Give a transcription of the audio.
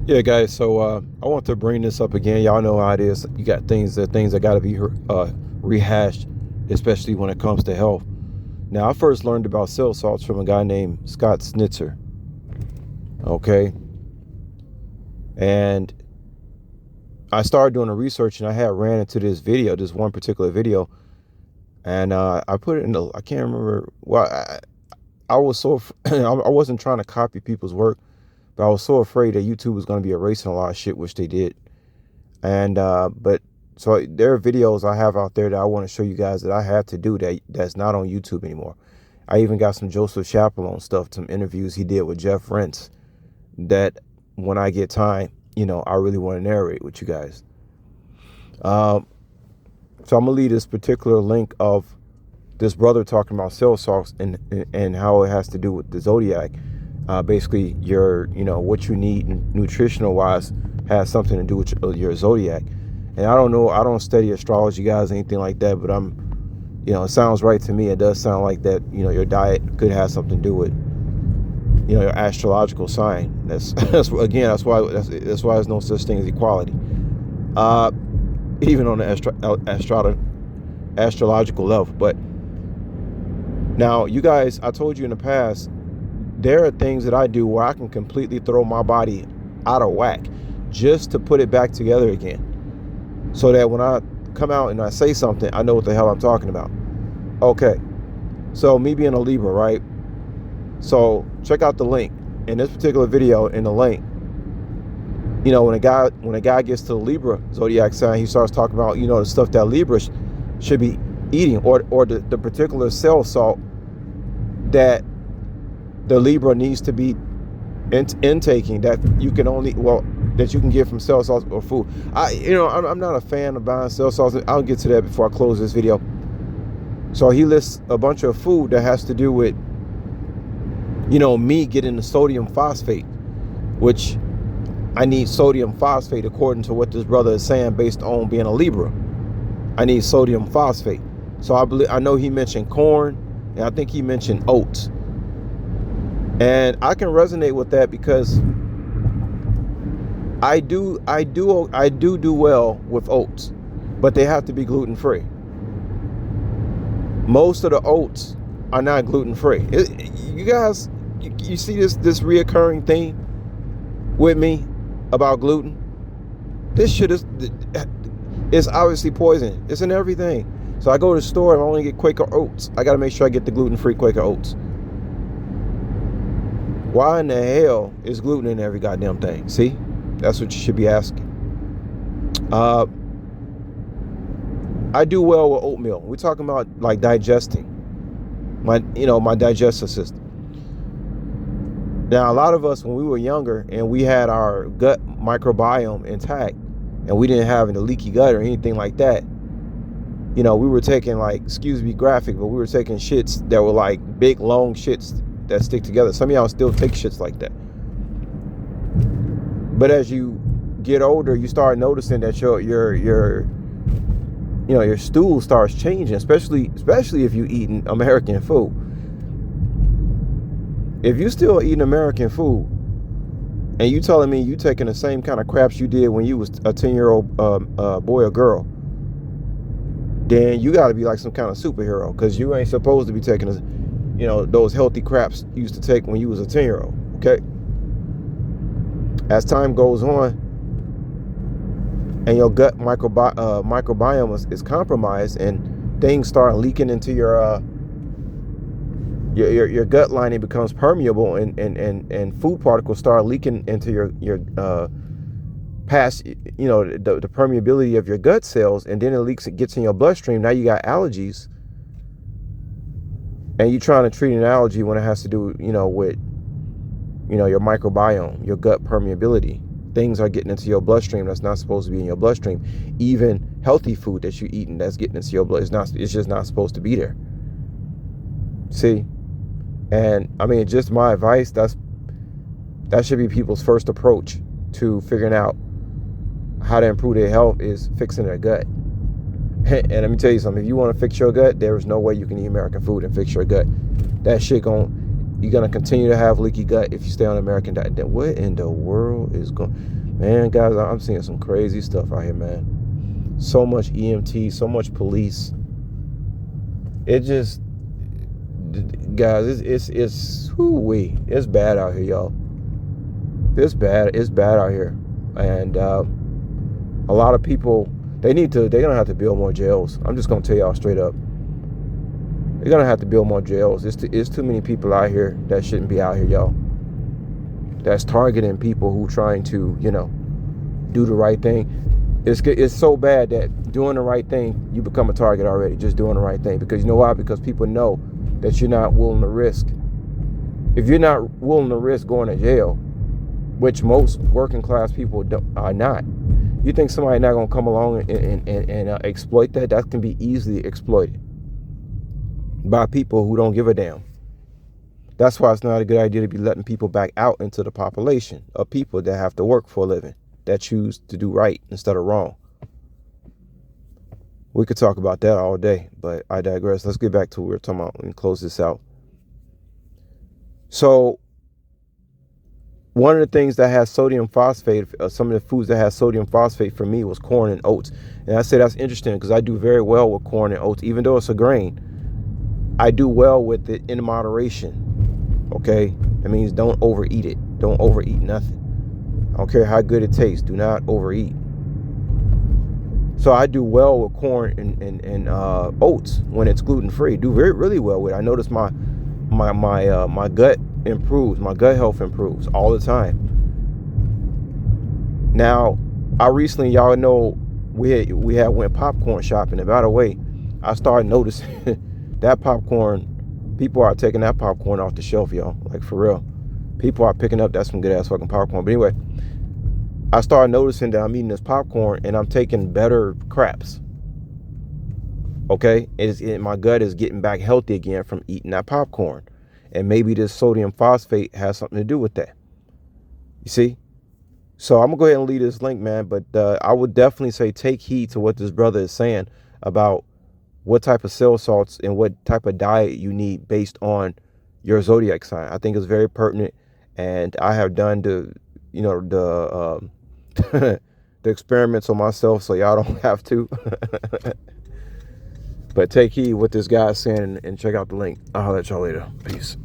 Yeah, guys. So I want to bring this up again. Y'all know how it is. You got things that got to be rehashed, especially when it comes to health. Now, I first learned about cell salts from a guy named Scott Snitzer. Okay, and I started doing the research, and I had ran into this video, this one particular video, and I put it in the. I can't remember. Well, I was so I wasn't trying to copy people's work, but I was so afraid that YouTube was going to be erasing a lot of shit, which they did. And but so there are videos I have out there that I want to show you guys that I have to do that's not on YouTube anymore. I even got some Joseph Chaperone stuff, some interviews he did with Jeff Rentz that when I get time, I really want to narrate with you guys. So I'm gonna leave this particular link of this brother talking about cell salts and how it has to do with the zodiac. Basically, what you need nutritional wise has something to do with your zodiac. And I don't know, I don't study astrology, guys, anything like that, but it sounds right to me. It does sound like that, your diet could have something to do with, your astrological sign. That's why there's no such thing as equality. Even on the astrological level. But now, you guys, I told you in the past, there are things that I do where I can completely throw my body out of whack just to put it back together again, so that when I come out and I say something, I know what the hell I'm talking about. Okay, so me being a Libra, right? So check out the link in this particular video. In the link, when a guy gets to the Libra zodiac sign, he starts talking about the stuff that Libra should be eating, or the particular cell salt that the Libra needs to be intaking, that you can get from cell salts or food. I'm not a fan of buying cell salts. I'll get to that before I close this video. So he lists a bunch of food that has to do with me getting the sodium phosphate, which I need sodium phosphate according to what this brother is saying, based on being a Libra. I need sodium phosphate. So I know he mentioned corn, and I think he mentioned oats. And I can resonate with that because I do well with oats, but they have to be gluten free. Most of the oats are not gluten free. You guys, you see this reoccurring theme with me about gluten. This shit it's obviously poison. It's in everything. So I go to the store and I only get Quaker oats. I got to make sure I get the gluten free Quaker oats. Why in the hell is gluten in every goddamn thing? See, that's what you should be asking. I do well with oatmeal. We're talking about like digesting my digestive system. Now, a lot of us, when we were younger and we had our gut microbiome intact and we didn't have any leaky gut or anything like that, we were taking, like, excuse me, graphic, but we were taking shits that were like big, long shits that stick together. Some of y'all still take shits like that. But as you get older, you start noticing that your stool starts changing, especially if you eating American food. If you still eating American food and you telling me you taking the same kind of craps you did when you was a 10-year-old boy or girl, then you got to be like some kind of superhero, because you ain't supposed to be taking those healthy craps you used to take when you was a 10-year-old. Okay, as time goes on and your gut microbiome is compromised and things start leaking into your gut lining, becomes permeable, and food particles start leaking into your past the permeability of your gut cells, and then it gets in your bloodstream. Now you got allergies, and you're trying to treat an allergy when it has to do with your microbiome, your gut permeability. Things are getting into your bloodstream that's not supposed to be in your bloodstream. Even healthy food that you're eating that's getting into your blood, it's just not supposed to be there. See? And I mean, just my advice, that should be people's first approach to figuring out how to improve their health, is fixing their gut. And let me tell you something, if you want to fix your gut, there is no way you can eat American food and fix your gut. That shit You're going to continue to have leaky gut if you stay on American diet. What in the world is going... Man, guys, I'm seeing some crazy stuff out here, man. So much EMT, so much police. It just... Guys, it's whoo-wee. It's bad out here, y'all. It's bad out here. And a lot of people, they're going to have to build more jails. I'm just going to tell y'all straight up. They're going to have to build more jails. It's too many people out here that shouldn't be out here, y'all. That's targeting people who trying to, do the right thing. It's so bad that doing the right thing, you become a target already, just doing the right thing. Because you know why? Because people know that you're not willing to risk. If you're not willing to risk going to jail, which most working class people are not, you think somebody not going to come along and exploit that? That can be easily exploited by people who don't give a damn. That's why it's not a good idea to be letting people back out into the population of people that have to work for a living, that choose to do right instead of wrong. We could talk about that all day, but I digress. Let's get back to what we were talking about and close this out. So one of the things that has sodium phosphate, some of the foods that has sodium phosphate for me was corn and oats. And I say that's interesting because I do very well with corn and oats. Even though it's a grain, I do well with it in moderation. Okay? That means don't overeat it. Don't overeat nothing. I don't care how good it tastes. Do not overeat. So I do well with corn and oats when it's gluten-free. Do really well with it. I notice my gut improves. My gut health improves all the time. Now, I recently, y'all know, we went popcorn shopping. And by the way, I started noticing that popcorn, people are taking that popcorn off the shelf, y'all. Like, for real. People are picking up that's some good ass fucking popcorn. But anyway, I started noticing that I'm eating this popcorn and I'm taking better craps. Okay? My gut is getting back healthy again from eating that popcorn. And maybe this sodium phosphate has something to do with that. You see? So I'm going to go ahead and leave this link, man. But I would definitely say take heed to what this brother is saying about what type of cell salts and what type of diet you need based on your zodiac sign. I think it's very pertinent. And I have done the experiments on myself, so y'all don't have to. But take heed what this guy is saying and check out the link. I'll holler at y'all later. Peace.